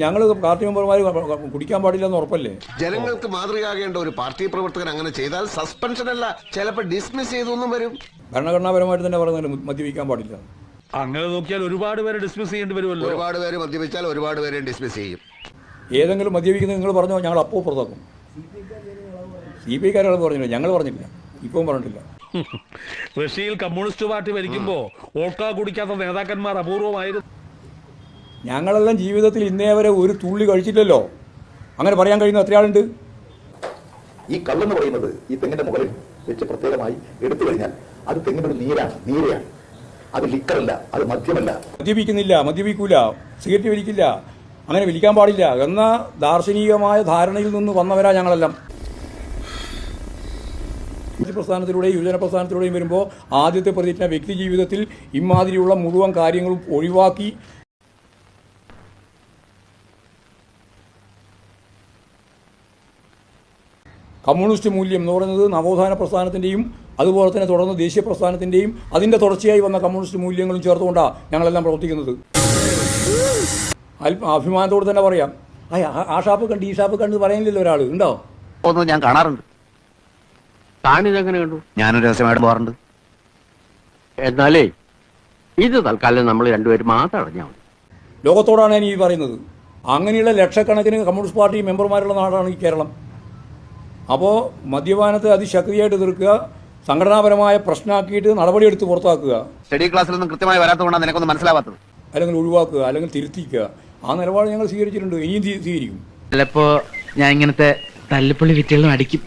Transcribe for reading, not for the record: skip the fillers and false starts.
ഞങ്ങൾ പാർട്ടി മെമ്പർമാർ കുടിക്കാൻ പാടില്ലെന്ന് ഉറപ്പല്ലേ? ജനങ്ങൾക്ക് മാതൃകയാകേണ്ട ഒരു പാർട്ടി പ്രവർത്തകൻ അങ്ങനെ ചെയ്താൽ സസ്പെൻഷൻ അല്ല, ചിലപ്പോൾ ഡിസ്മിസ് ചെയ്തൊന്നും വരും. ഭരണഘടനാപരമായിട്ട് തന്നെ പറയുന്നത് മദ്യപിക്കാൻ പാടില്ല. അങ്ങനെ നോക്കിയാൽ ഒരുപാട് പേരെ ഡിസ്മിസ് ചെയ്യേണ്ടി വരുമല്ലോ. ഒരുപാട് പേര് മദ്യപിച്ചാൽ ഒരുപാട് പേരെ ഡിസ്മിസ് ചെയ്യും. ഏതെങ്കിലും മദ്യപിക്കുന്നത് നിങ്ങൾ പറഞ്ഞോ, ഞങ്ങൾ അപ്പോൾ പുറത്താക്കും. CPI-ക്കാരെ പറഞ്ഞില്ല, ഞങ്ങൾ പറഞ്ഞില്ല, ഇപ്പം പറഞ്ഞിട്ടില്ല. റഷ്യയിൽ കമ്മ്യൂണിസ്റ്റ് പാർട്ടി ഭരിക്കുമ്പോ ഓൾക്കാ കുടിക്കാത്ത നേതാക്കന്മാർ അപൂർവമായിരുന്നു. ഞങ്ങളെല്ലാം ജീവിതത്തിൽ ഇന്നേ വരെ ഒരു തുള്ളി കഴിച്ചില്ലല്ലോ. അങ്ങനെ പറയാൻ കഴിയുന്ന എത്ര ആളുണ്ട്? ഈ കള്ളെന്ന് പറയുന്നത് ഈ തെങ്ങിന്റെ മുകളിൽ വെച്ച് പ്രത്യേകമായി എടുത്തു കഴിഞ്ഞാൽ അത് തെങ്ങിന്റെ നീരയാണ്. അത് ലിക്കറല്ല, അത് മദ്യമല്ല. മദ്യപിക്കുന്നില്ല, മദ്യപിക്കൂല, സിഗരറ്റ് വലിക്കില്ല, അങ്ങനെ വലിക്കാൻ പാടില്ല എന്ന ദാർശനികമായ ധാരണയിൽ നിന്ന് വന്നവരാ ഞങ്ങളെല്ലാം. പ്രസ്ഥാനത്തിലൂടെയും യുവജന പ്രസ്ഥാനത്തിലൂടെയും വരുമ്പോൾ ആദ്യത്തെ പ്രതിജ്ഞ വ്യക്തി ജീവിതത്തിൽ ഇമാതിരിയുള്ള മുഴുവൻ കാര്യങ്ങളും ഒഴിവാക്കി കമ്മ്യൂണിസ്റ്റ് മൂല്യം എന്ന് പറയുന്നത് നവോത്ഥാന പ്രസ്ഥാനത്തിൻ്റെയും അതുപോലെ തന്നെ തുടർന്ന് ദേശീയ പ്രസ്ഥാനത്തിൻ്റെയും അതിൻ്റെ തുടർച്ചയായി വന്ന കമ്മ്യൂണിസ്റ്റ് മൂല്യങ്ങളും ചേർത്തുകൊണ്ടാണ് ഞങ്ങളെല്ലാം പ്രവർത്തിക്കുന്നത്. അഭിമാനത്തോട് തന്നെ പറയാം. ആ ഷാപ്പ് കണ്ട് ഈ ഷാപ്പ് കണ്ട് പറയുന്നില്ലല്ലോ ഒരാൾ ഉണ്ടോ? ഒന്നും ഞാൻ കാണാറുണ്ട്. താനിതെങ്ങനെ കണ്ടു? ഞാനൊരു രഹസ്യമായിട്ട് പോകാറുണ്ട്. എന്നാലേ ഇത് തൽക്കാലം നമ്മൾ രണ്ടുപേരും മാത്രം അറിഞ്ഞാൽ മതി. ലോകത്തോടാണ് ഞാൻ ഈ പറയുന്നത്. അങ്ങനെയുള്ള ലക്ഷക്കണക്കിന് കമ്മ്യൂണിസ്റ്റ് പാർട്ടി മെമ്പർമാരുള്ള നാടാണ് ഈ കേരളം. അപ്പോൾ മദ്യപാനത്തെ അതിശക്തിയായിട്ട് എതിർക്കുക, സംഘടനാപരമായ പ്രശ്നമാക്കിയിട്ട് നടപടിയെടുത്ത് പുറത്താക്കുക, സ്റ്റഡി ക്ലാസ്സിലൊന്നും കൃത്യമായി വരാത്തതുകൊണ്ടാണ് നിനക്കൊന്നും മനസ്സിലാവാത്തത്. അല്ലെങ്കിൽ ഒഴിവാക്കുക, അല്ലെങ്കിൽ തിരുത്തിക്കുക. ആ നിലപാട് ഞങ്ങൾ സ്വീകരിച്ചിട്ടുണ്ട്, ഇനിയും സ്വീകരിക്കും. ചിലപ്പോ ഞാൻ ഇങ്ങനത്തെ തല്ലിപ്പള്ളി വിറ്റുകളും അടിക്കും.